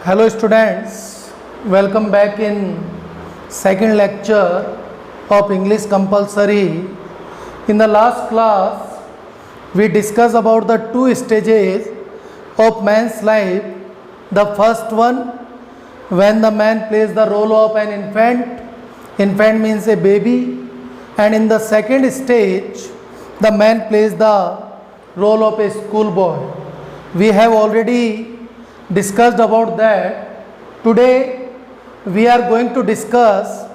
Hello students, welcome back in second lecture of English compulsory. In the last class, we discussed about the two stages of man's life. The first one, when the man plays the role of an infant means a baby, and in the second stage, the man plays the role of a schoolboy. We have already discussed about that. Today we are going to discuss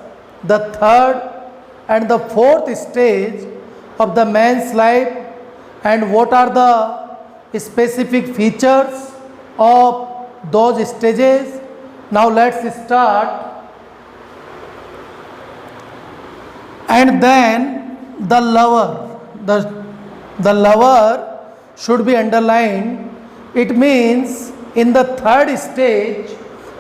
the third and the fourth stage of the man's life and what are the specific features of those stages. Now let's start. And then the lover, the lover should be underlined. It means in the third stage,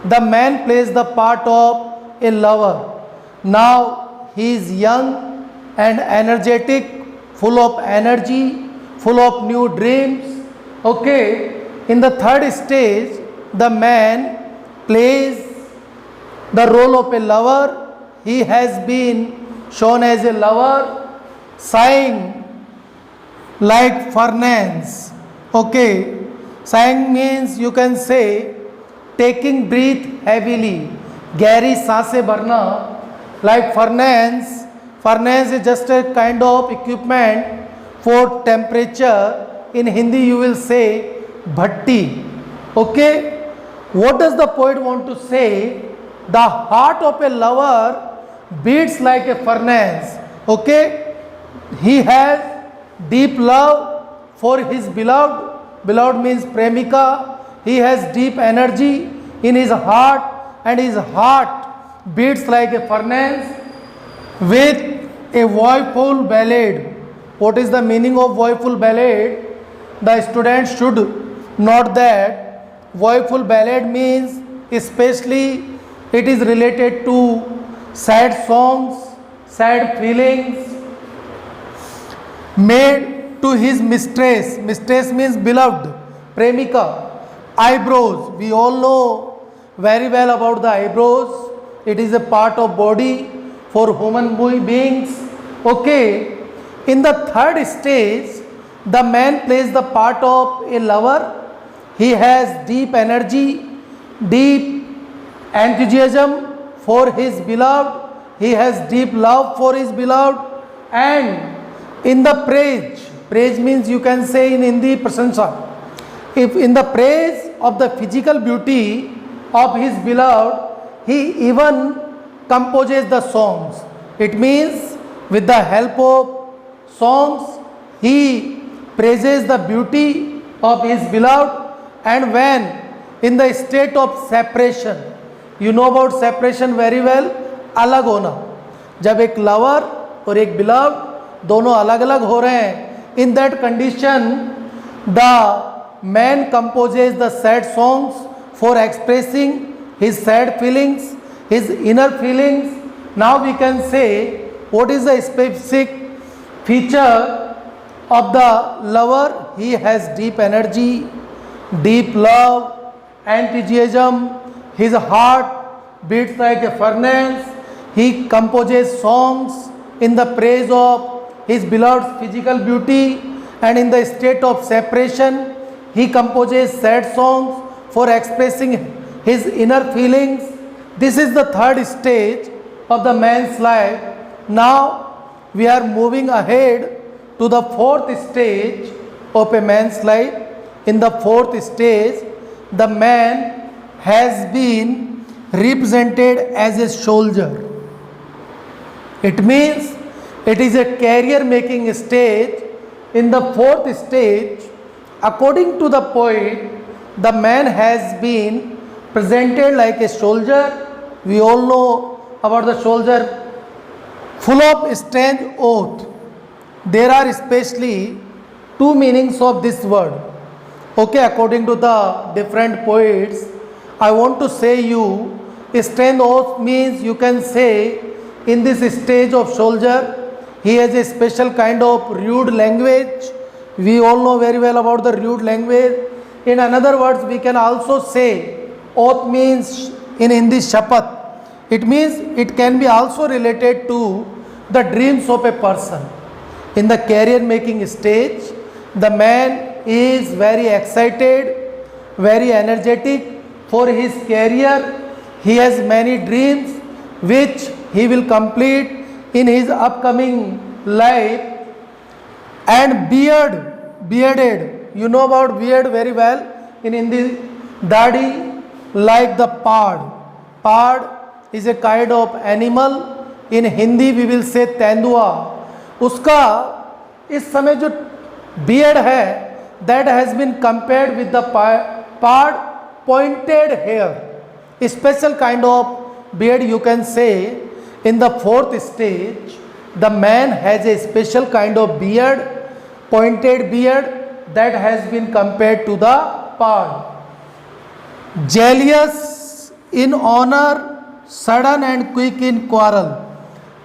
the man plays the part of a lover. Now he is young and energetic, full of energy, full of new dreams. Okay, in the third stage, the man plays the role of a lover. He has been shown as a lover, sighing like furnace. Okay, sighing means you can say taking breath heavily, gehri सांसें भरना, like furnace. Furnace is just a kind of equipment for temperature. In Hindi you will say bhatti. Okay, what does the poet want to say? The heart of a lover beats like a furnace. Okay, he has deep love for his beloved. Beloved means premika. He has deep energy in his heart, and his heart beats like a furnace with a joyful ballad. What is the meaning of joyful ballad? The students should note that joyful ballad means especially it is related to sad songs, sad feelings made to his mistress. Mistress means beloved, premika. Eyebrows, we all know very well about the eyebrows. It is a part of body for human beings. Okay, in the third stage, the man plays the part of a lover. He has deep energy, deep enthusiasm for his beloved. He has deep love for his beloved. And in the praise means you can say in Hindi prasansa. If in the praise of the physical beauty of his beloved, he even composes the songs. It means with the help of songs, he praises the beauty of his beloved. And when in the state of separation, you know about separation very well, अलग होना. जब एक lover और एक beloved दोनों अलग अलग हो रहे हैं, in that condition the man composes the sad songs for expressing his sad feelings, his inner feelings. Now we can say what is the specific feature of the lover. He has deep energy, deep love, enthusiasm. His heart beats like a furnace. He composes songs in the praise of his beloved's physical beauty, and in the state of separation he composes sad songs for expressing his inner feelings. This is the third stage of the man's life. Now we are moving ahead to the fourth stage of a man's life. In the fourth stage, the man has been represented as a soldier. It means it is a career making stage. In the fourth stage, according to the poet, the man has been presented like a soldier. We all know about the soldier, full of strange oath. There are especially two meanings of this word. Okay, according to the different poets, I want to say you, strange oath means you can say in this stage of soldier, he has a special kind of rude language. We all know very well about the rude language. In another words, we can also say Oath means in Hindi shapat. It means it can be also related to the dreams of a person. In the career making stage, the man is very excited, very energetic for his career. He has many dreams which he will complete in his upcoming life. And bearded, you know about beard very well. In Hindi, dadi, like the pard. Pard is a kind of animal. In Hindi we will say तेंदुआ. उसका इस समय जो beard है, that has been compared with the pard, pointed hair. A special kind of beard you can say. In the fourth stage, the man has a special kind of beard, pointed beard, that has been compared to the pard. Jealous in honor, sudden and quick in quarrel.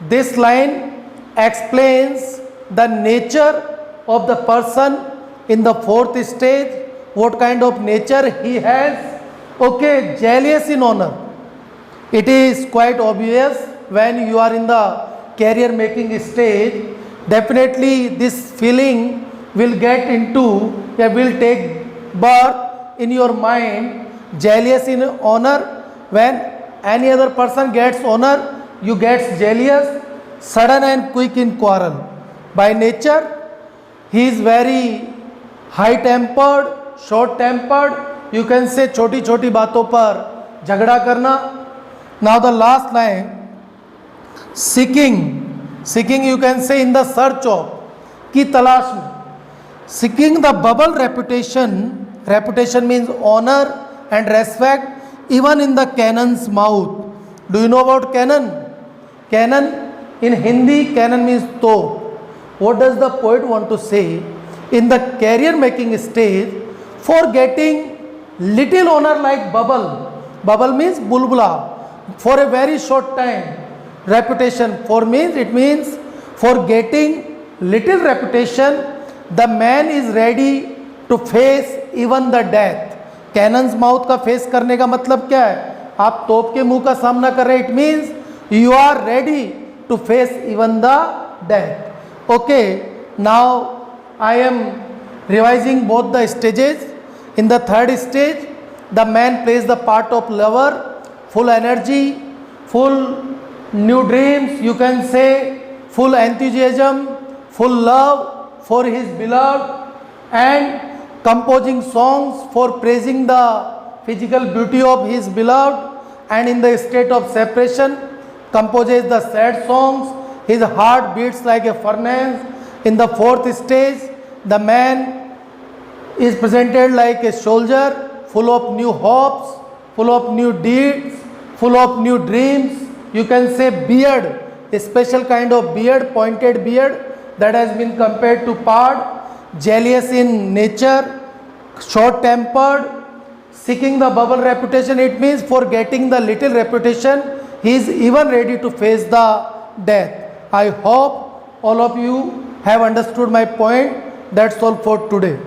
This line explains the nature of the person in the fourth stage, what kind of nature he has. Okay, jealous in honor. It is quite obvious when you are in the career making stage, definitely this feeling will get into, will take birth in your mind. Jealous in honor, when any other person gets honor, you get jealous. Sudden and quick in quarrel. By nature, he is very high tempered, short tempered. You can say छोटी छोटी बातों पर झगड़ा करना. Now the last line, seeking you can say in the search of, की तलाश में. Seeking the bubble reputation means honor and respect even in the cannon's mouth. Do you know about cannon? Cannon in Hindi, cannon means top. What does the poet want to say? In the career making stage, for getting little honor like bubble means bulbula, for a very short time. Reputation, it means for getting little reputation, the man is ready to face even the death. Cannon's mouth का face करने का मतलब क्या है? आप तोप के मुंह का सामना कर रहे हैं. It means you are ready to face even the death. Okay, now I am revising both the stages. In the third stage, the man plays the part of lover, full energy, full new dreams, you can say, full enthusiasm, full love for his beloved, and composing songs for praising the physical beauty of his beloved, and in the state of separation composes the sad songs. His heart beats like a furnace. In the fourth stage, the man is presented like a soldier, full of new hopes, full of new deeds, full of new dreams. You can say beard, a special kind of beard, pointed beard, that has been compared to pard. Jealous in nature, short tempered, seeking the bubble reputation. It means for getting the little reputation, he is even ready to face the death. I hope all of you have understood my point. That's all for today.